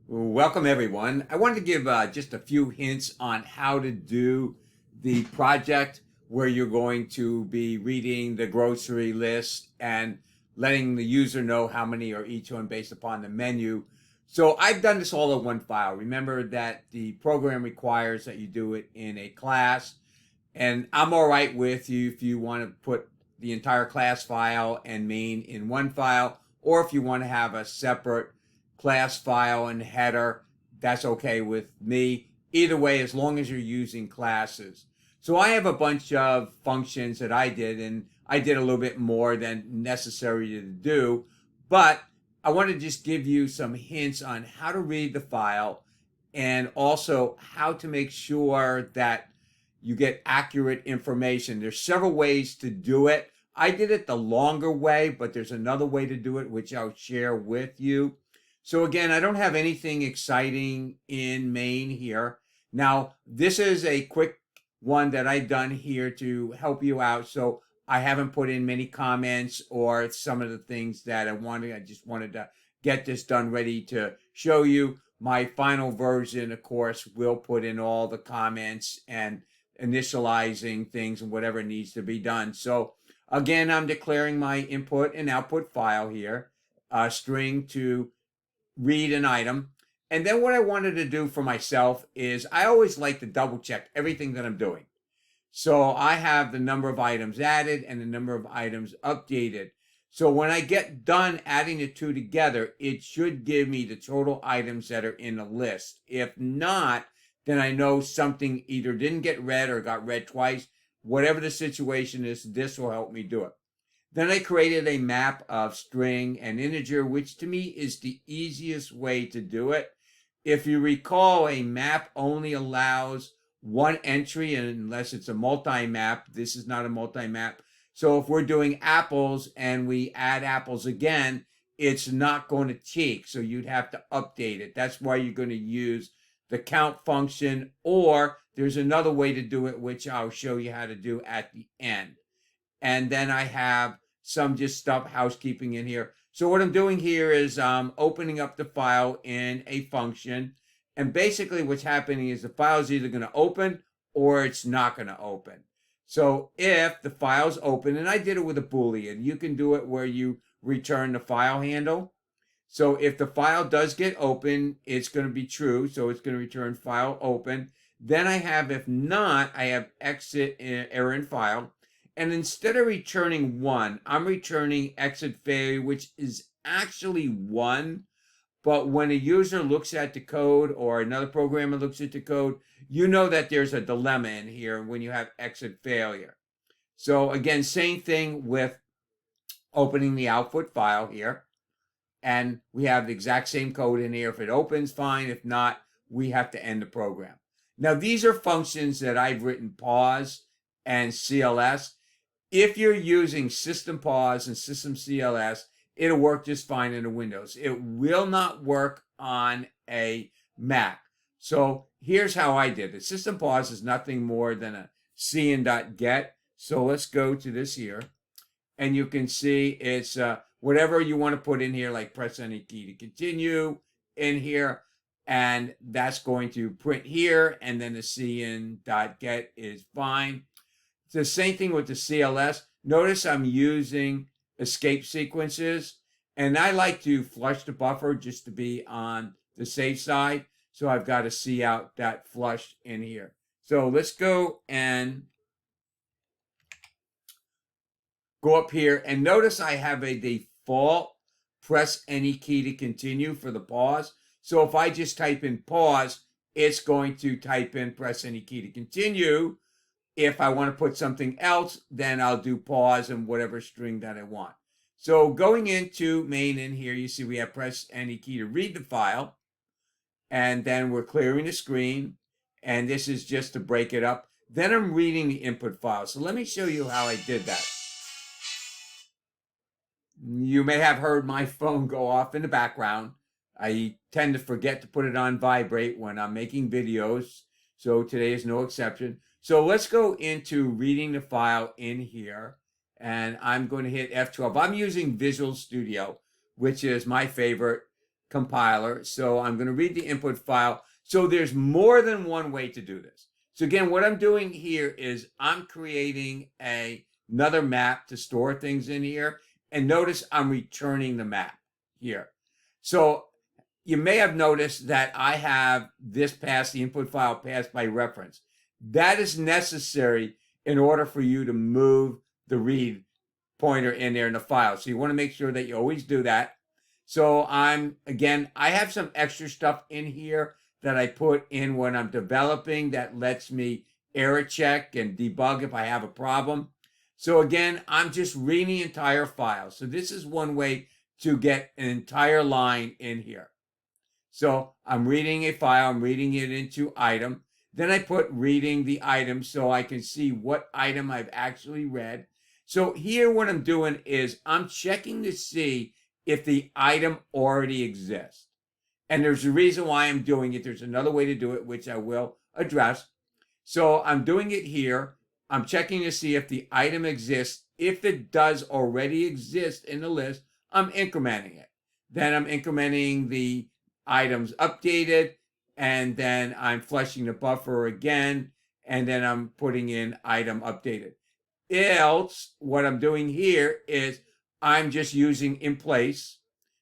Welcome, everyone. I wanted to give just a few hints on how to do the project where you're going to be reading the grocery list and letting the user know how many are each one based upon the menu. So I've done this all in one file. Remember that the program requires that you do it in a class, and I'm all right with you if you want to put the entire class file and main in one file, or if you want to have a separate class file and header, that's okay with me. Either way, as long as you're using classes. So I have a bunch of functions that I did, and I did a little bit more than necessary to do, but I want to just give you some hints on how to read the file and also how to make sure that you get accurate information. There's several ways to do it. I did it the longer way, but there's another way to do it, which I'll share with you. So again, I don't have anything exciting in main here. Now, this is a quick one that I've done here to help you out. So I haven't put in many comments or some of the things that I wanted. I just wanted to get this done ready to show you. My final version, of course, will put in all the comments and initializing things and whatever needs to be done. So again, I'm declaring my input and output file here, a string to read an item. And then what I wanted to do for myself is I always like to double check everything that I'm doing. So I have the number of items added and the number of items updated. So when I get done adding the two together, it should give me the total items that are in the list. If not, then I know something either didn't get read or got read twice. Whatever the situation is, this will help me do it. Then I created a map of string and integer, which to me is the easiest way to do it. If you recall, a map only allows one entry unless it's a multi-map. This is not a multi-map. So if we're doing apples and we add apples again, it's not going to check. So you'd have to update it. That's why you're going to use the count function, or there's another way to do it, which I'll show you how to do at the end. And then I have some just stuff, housekeeping in here. So what I'm doing here is opening up the file in a function. And basically what's happening is the file is either going to open or it's not going to open. So if the file's open, and I did it with a Boolean, you can do it where you return the file handle. So if the file does get open, it's going to be true. So it's going to return file open. Then I have, if not, I have exit error in file. And instead of returning 1, I'm returning exit failure, which is actually 1. But when a user looks at the code or another programmer looks at the code, you know that there's a dilemma in here when you have exit failure. So again, same thing with opening the output file here. And we have the exact same code in here. If it opens, fine. If not, we have to end the program. Now, these are functions that I've written pause and CLS. If you're using system pause and system CLS, it'll work just fine in the Windows. It will not work on a Mac. So here's how I did it. System pause is nothing more than a cin.get. So let's go to this here. And you can see it's whatever you want to put in here, like press any key to continue in here. And that's going to print here. And then the cin.get is fine. It's the same thing with the CLS. Notice I'm using escape sequences. And I like to flush the buffer just to be on the safe side. So I've got a cout that flush in here. So let's go and go up here. And notice I have a default press any key to continue for the pause. So if I just type in pause, it's going to type in press any key to continue. If I want to put something else, then I'll do pause and whatever string that I want. So going into main in here, you see we have press any key to read the file. And then we're clearing the screen. And this is just to break it up. Then I'm reading the input file. So let me show you how I did that. You may have heard my phone go off in the background. I tend to forget to put it on vibrate when I'm making videos. So today is no exception. So let's go into reading the file in here. And I'm going to hit F12. I'm using Visual Studio, which is my favorite. compiler. So I'm going to read the input file. So there's more than one way to do this. So again, what I'm doing here is I'm creating another map to store things in here. And notice I'm returning the map here. So you may have noticed that I have this pass, the input file passed by reference. That is necessary in order for you to move the read pointer in there in the file. So you want to make sure that you always do that. So I have some extra stuff in here that I put in when I'm developing that lets me error check and debug if I have a problem. So again, I'm just reading the entire file. So this is one way to get an entire line in here. So I'm reading a file, I'm reading it into item. Then I put reading the item so I can see what item I've actually read. So here what I'm doing is I'm checking to see if the item already exists. And there's a reason why I'm doing it. There's another way to do it, which I will address. So I'm doing it here. I'm checking to see if the item exists. If it does already exist in the list, I'm incrementing it. Then I'm incrementing the items updated, and then I'm flushing the buffer again, and then I'm putting in item updated. Else, what I'm doing here is I'm just using in place.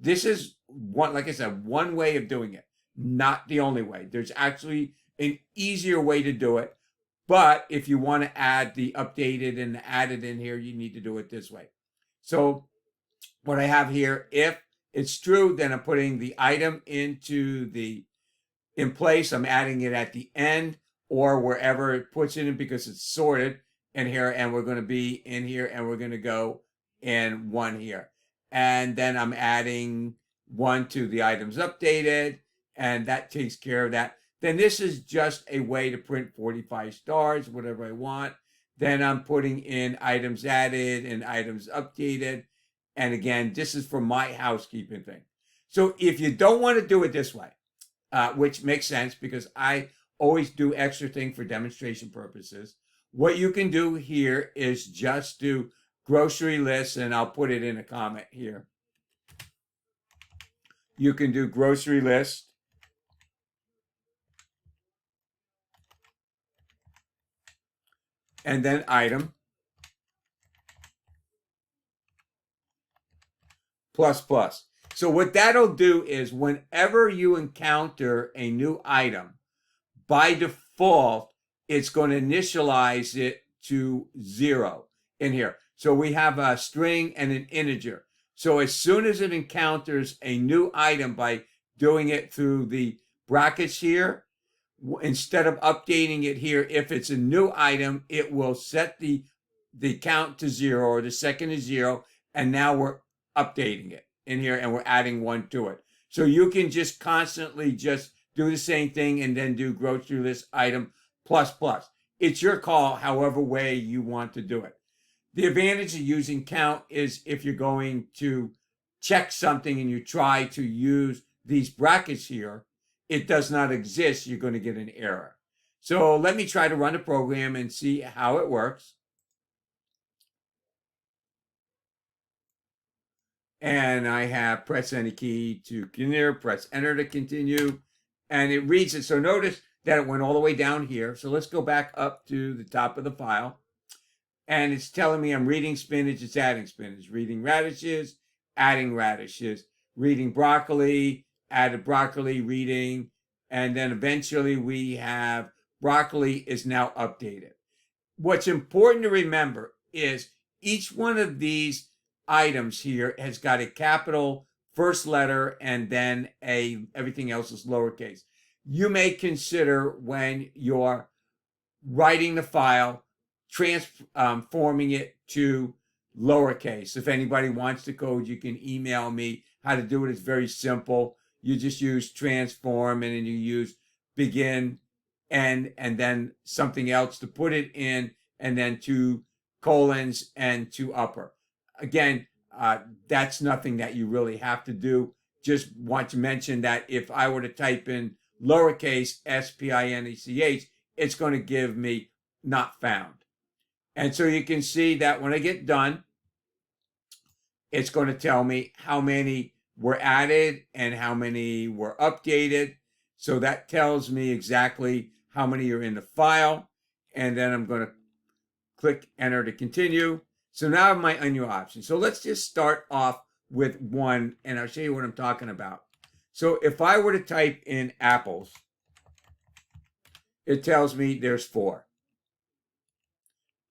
This is one, like I said, one way of doing it, not the only way. There's actually an easier way to do it. But if you want to add the updated and add it in here, you need to do it this way. So what I have here, if it's true, then I'm putting the item into the in place. I'm adding it at the end or wherever it puts it in because it's sorted in here. And we're going to be in here and we're going to go in one here. And then I'm adding one to the items updated, and that takes care of that. Then this is just a way to print 45 stars, whatever I want. Then I'm putting in items added and items updated. And again, this is for my housekeeping thing. So if you don't want to do it this way, which makes sense because I always do extra thing for demonstration purposes, what you can do here is just do grocery lists, and I'll put it in a comment here. You can do grocery list. And then item. Plus plus. So what that'll do is whenever you encounter a new item, by default, it's going to initialize it to 0 in here. So we have a string and an integer. So as soon as it encounters a new item by doing it through the brackets here, instead of updating it here, if it's a new item, it will set the count to 0 or the second is 0. And now we're updating it in here and we're adding 1 to it. So you can just constantly just do the same thing and then do grocery list item plus plus. It's your call, however way you want to do it. The advantage of using count is if you're going to check something and you try to use these brackets here, it does not exist, you're going to get an error. So let me try to run the program and see how it works. And I have press any key to continue, press enter to continue, and it reads it. So notice that it went all the way down here. So let's go back up to the top of the file. And it's telling me I'm reading spinach, it's adding spinach, reading radishes, adding radishes, reading broccoli, added broccoli, reading, and then eventually we have broccoli is now updated. What's important to remember is each one of these items here has got a capital first letter and then everything else is lowercase. You may consider when you're writing the file, transforming it to lowercase. If anybody wants the code, you can email me how to do it. It's very simple. You just use transform and then you use begin and then something else to put it in, and then 2 colons and 2 upper. Again, that's nothing that you really have to do. Just want to mention that if I were to type in lowercase spinach, it's going to give me not found. And so you can see that when I get done, it's going to tell me how many were added and how many were updated. So that tells me exactly how many are in the file. And then I'm going to click enter to continue. So now I have my menu options. So let's just start off with one, and I'll show you what I'm talking about. So if I were to type in apples, it tells me there's 4.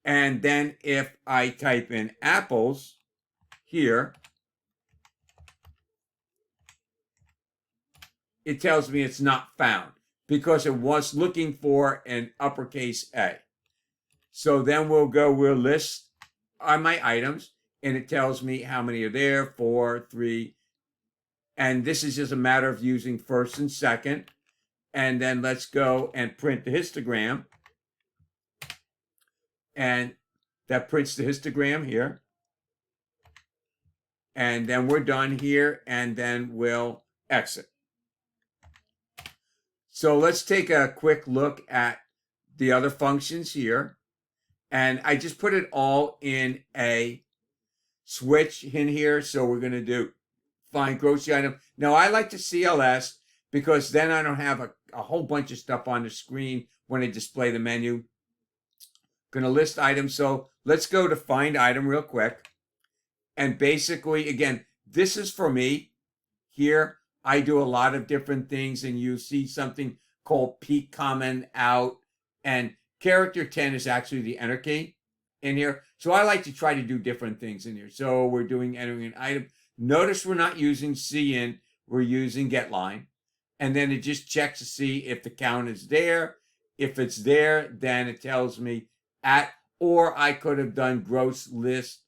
And then if I type in apples here, it tells me it's not found because it was looking for an uppercase A. So then we'll list my items, and it tells me how many are there, 4, 3. And this is just a matter of using first and second. And then let's go and print the histogram. And that prints the histogram here. And then we're done here, and then we'll exit. So let's take a quick look at the other functions here. And I just put it all in a switch in here. So we're going to do find grocery item. Now I like to CLS because then I don't have a whole bunch of stuff on the screen when I display the menu. Going to list items. So let's go to find item real quick. And basically, again, this is for me. Here, I do a lot of different things, and you see something called peak comment out, and character 10 is actually the enter key in here. So I like to try to do different things in here. So we're doing entering an item. Notice we're not using cin, we're using getLine. And then it just checks to see if the count is there. If it's there, then it tells me at, or I could have done gross list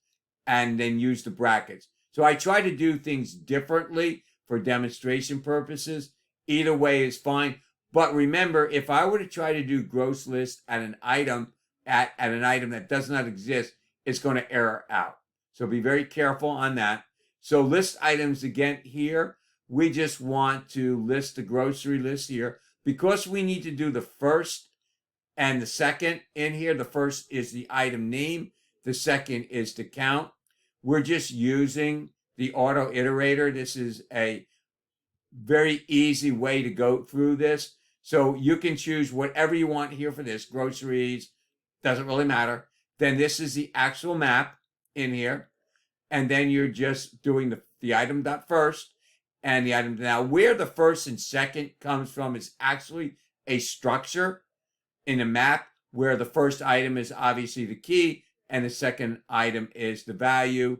and then use the brackets. So I try to do things differently for demonstration purposes. Either way is fine. But remember, if I were to try to do gross list at an item at an item that does not exist, it's going to error out. So be very careful on that. So list items again here. We just want to list the grocery list here because we need to do the first and the second in here. The first is the item name. The second is the count. We're just using the auto iterator. This is a very easy way to go through this. So you can choose whatever you want here for this. Groceries, doesn't really matter. Then this is the actual map in here. And then you're just doing the item dot first and the item. Now, where the first and second comes from is actually a structure in a map where the first item is obviously the key and the second item is the value.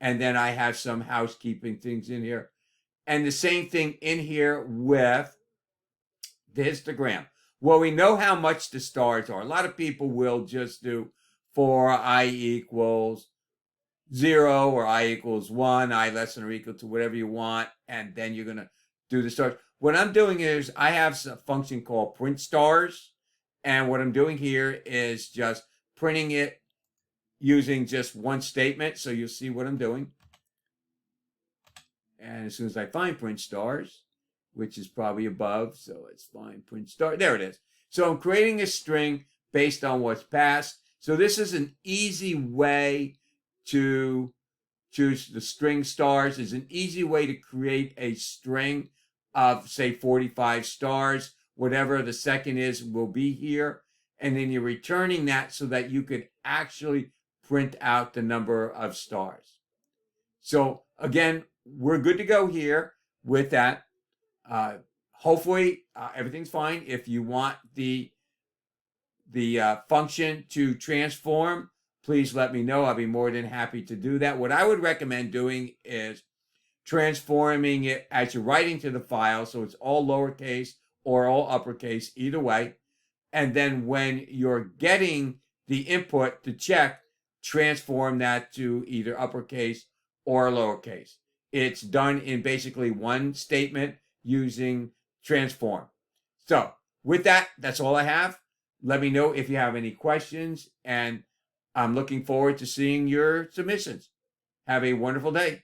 And then I have some housekeeping things in here. And the same thing in here with the histogram. Well, we know how much the stars are. A lot of people will just do for I equals 0 or I equals 1, I less than or equal to whatever you want, and then you're going to do the stars. What I'm doing is I have a function called print stars, and what I'm doing here is just printing it using just one statement, so you'll see what I'm doing. And as soon as I find print stars, which is probably above, so let's find print star. There it is. So I'm creating a string based on what's passed. So this is an easy way to choose the string stars. Is an easy way to create a string of, say, 45 stars. Whatever the second is will be here. And then you're returning that so that you could actually print out the number of stars. So again, we're good to go here with that. Hopefully everything's fine. If you want the function to transform, please let me know. I'll be more than happy to do that. What I would recommend doing is transforming it as you're writing to the file, so it's all lowercase or all uppercase, either way. And then when you're getting the input to check, transform that to either uppercase or lowercase. It's done in basically one statement using transform. So with that, that's all I have. Let me know if you have any questions, and I'm looking forward to seeing your submissions. Have a wonderful day.